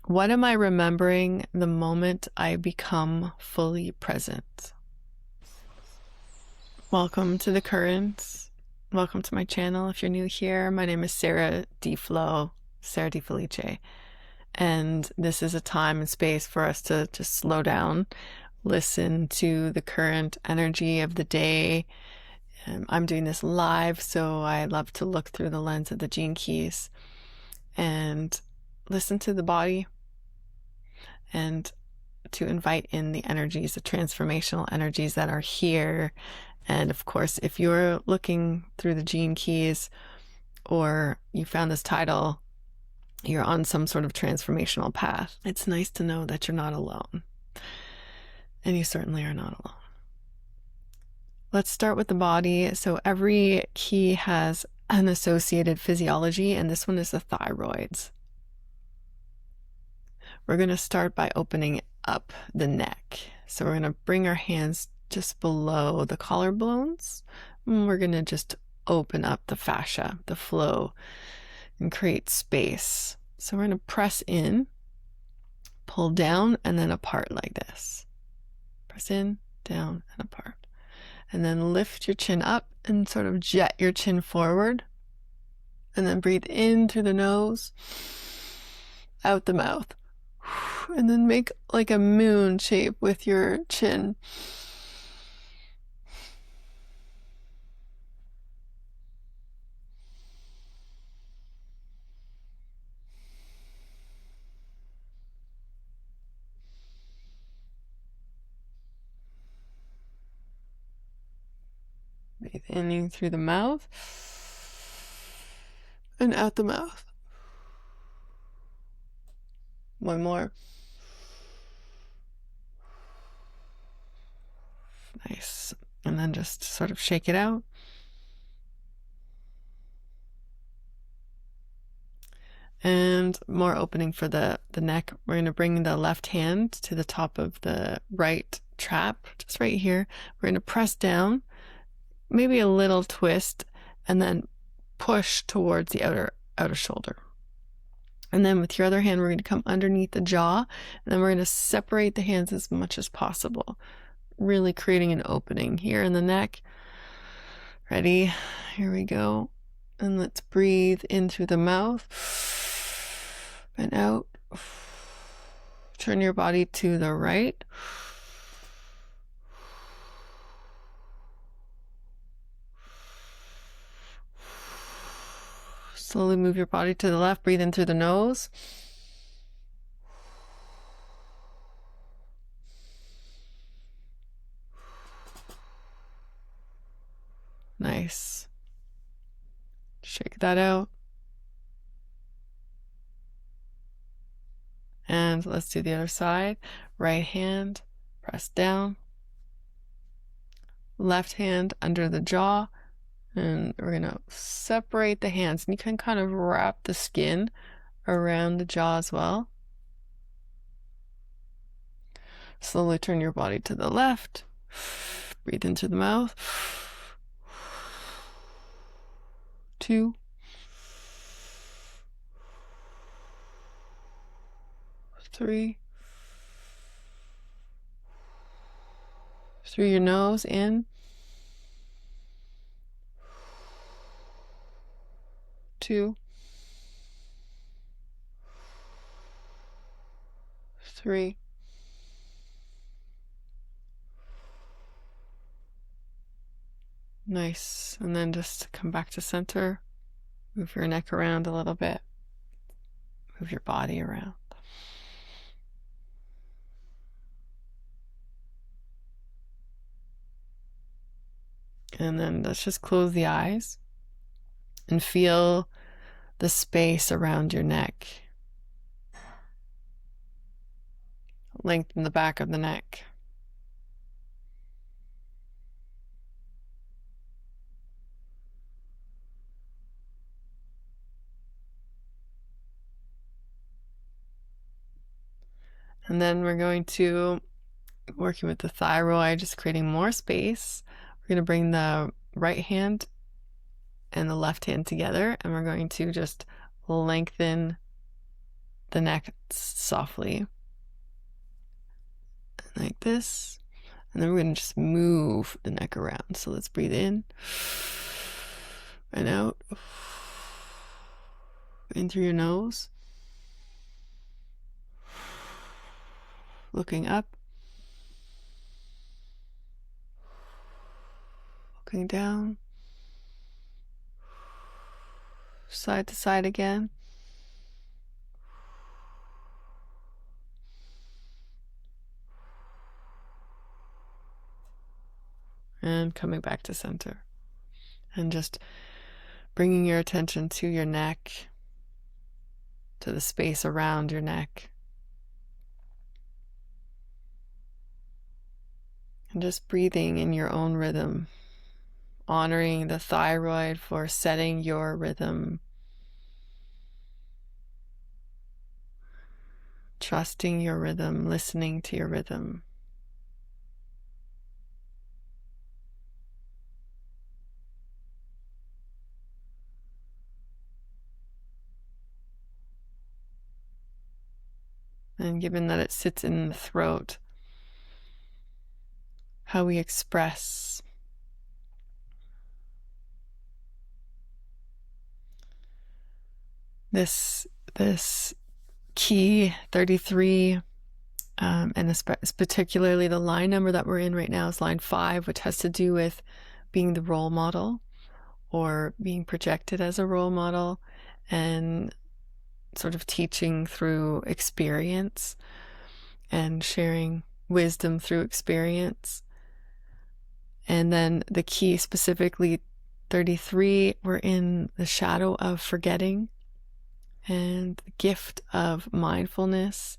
What am I remembering the moment I become fully present? Welcome to The Currents. Welcome to my channel. If you're new here, my name is Sarah D. Flo, Sarah D. Felice. And this is a time and space for us to just slow down, listen to the current energy of the day. I'm doing this live, so I love to look through the lens of the Gene Keys and listen to the body and to invite in the energies, the transformational energies that are here. And of course, if you're looking through the Gene Keys or you found this title, you're on some sort of transformational path. It's nice to know that you're not alone. And you certainly are not alone. Let's start with the body. So every key has an associated physiology, and this one is the thyroids. We're going to start by opening up the neck. So we're going to bring our hands just below the collarbones. And we're going to just open up the fascia, the flow, and create space. So we're going to press in, pull down, and then apart like this. Press in, down, and apart. And then lift your chin up and sort of jet your chin forward. And then breathe in through the nose, out the mouth. And then make like a moon shape with your chin. Breathe in through the mouth and out the mouth. One more. Nice. And then just sort of shake it out. And more opening for the neck. We're going to bring the left hand to the top of the right trap, just right here. We're going to press down, maybe a little twist, and then push towards the outer shoulder. And then with your other hand, we're going to come underneath the jaw, and then we're going to separate the hands as much as possible, really creating an opening here in the neck. Ready? Here we go. And let's breathe in through the mouth and out. Turn your body to the right. Slowly move your body to the left. Breathe in through the nose. Nice. Shake that out. And let's do the other side. Right hand, press down. Left hand under the jaw. And we're going to separate the hands. And you can kind of wrap the skin around the jaw as well. Slowly turn your body to the left. Breathe into the mouth. 2. 3. Through your nose in. 2. 3. Nice. And then just come back to center. Move your neck around a little bit. Move your body around. And then let's just close the eyes and feel the space around your neck. Lengthen the back of the neck. And then we're going to, working with the thyroid, just creating more space. We're going to bring the right hand and the left hand together, and we're going to just lengthen the neck softly, like this. And then we're going to just move the neck around. So let's breathe in and out. In through your nose. Looking up. Looking down. Side to side again. And coming back to center. And just bringing your attention to your neck, to the space around your neck. And just breathing in your own rhythm, honoring the thyroid for setting your rhythm, trusting your rhythm, listening to your rhythm. And given that it sits in the throat, how we express. This key 33, and particularly the line number that we're in right now is line 5, which has to do with being the role model or being projected as a role model, and sort of teaching through experience and sharing wisdom through experience. And then the key, specifically 33, we're in the shadow of forgetting and the gift of mindfulness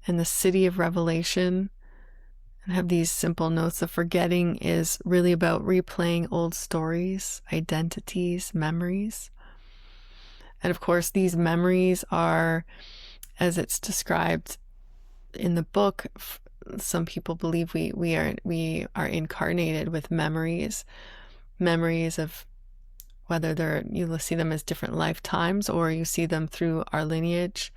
and the city of revelation, and have these simple notes of forgetting is really about replaying old stories, identities, memories. And of course, these memories are, as it's described in the book, some people believe we are incarnated with memories of, whether you'll see them as different lifetimes or you see them through our lineage,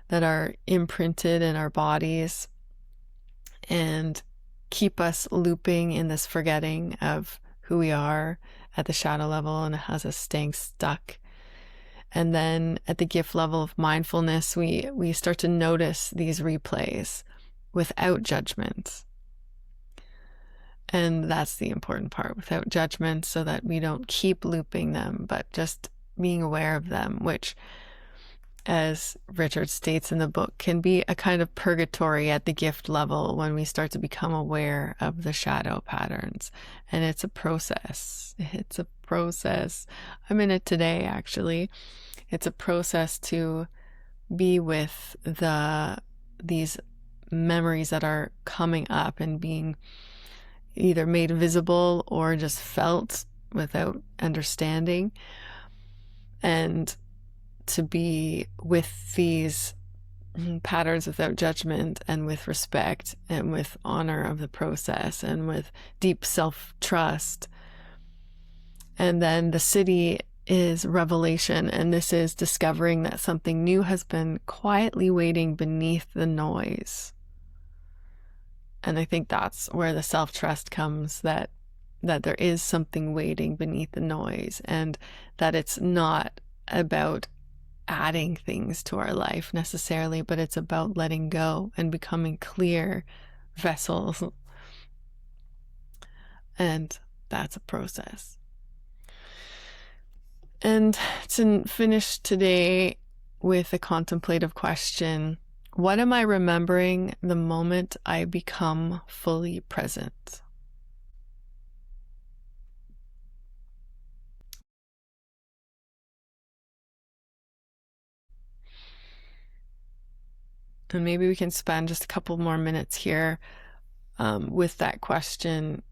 that are imprinted in our bodies and keep us looping in this forgetting of who we are at the shadow level, and it has us staying stuck. And then at the gift level of mindfulness, we start to notice these replays without judgment. And that's the important part, without judgment, so that we don't keep looping them, but just being aware of them, which, as Richard states in the book, can be a kind of purgatory at the gift level when we start to become aware of the shadow patterns. And it's a process. It's a process. I'm in it today, actually. It's a process to be with these memories that are coming up and being either made visible or just felt without understanding, and to be with these patterns without judgment and with respect and with honor of the process and with deep self-trust. And then the city is revelation, and this is discovering that something new has been quietly waiting beneath the noise. And I think that's where the self-trust comes, that there is something waiting beneath the noise, and that it's not about adding things to our life necessarily, but it's about letting go and becoming clear vessels. And that's a process. And to finish today with a contemplative question: what am I remembering the moment I become fully present? And maybe we can spend just a couple more minutes here with that question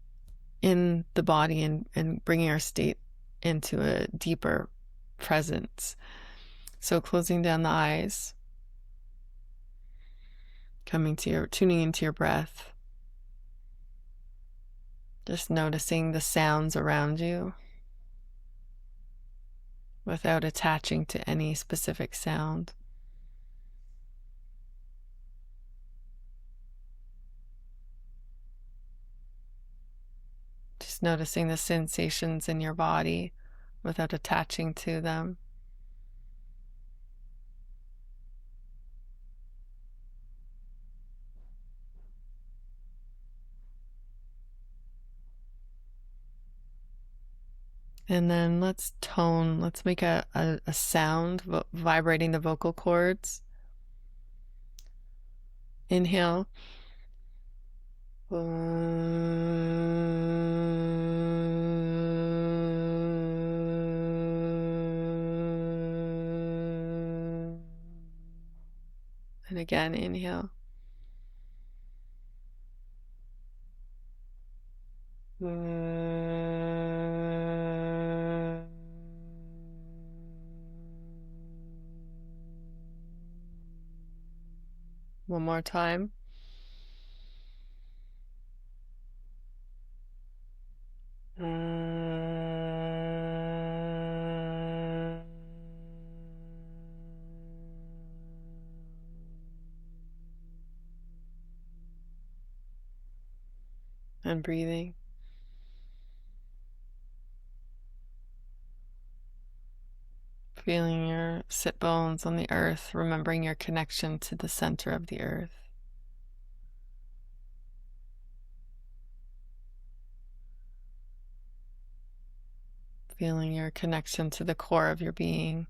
in the body, and bringing our state into a deeper presence. So closing down the eyes, tuning into your breath, just noticing the sounds around you without attaching to any specific sound. Just noticing the sensations in your body without attaching to them. And then let's make a sound vibrating the vocal cords. Inhale. And again, inhale. One more time. And breathing. Feeling your sit bones on the earth, remembering your connection to the center of the earth. Feeling your connection to the core of your being.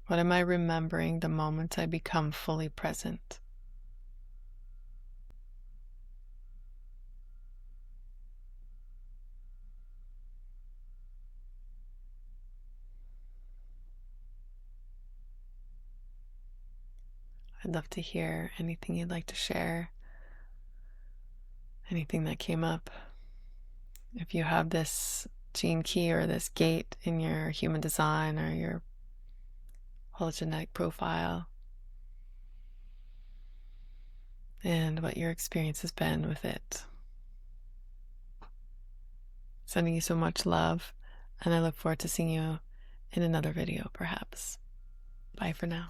What am I remembering the moment I become fully present? I'd love to hear anything you'd like to share, anything that came up. If you have this gene key or this gate in your human design or your hologenetic profile, and what your experience has been with it. Sending you so much love, and I look forward to seeing you in another video, perhaps. Bye for now.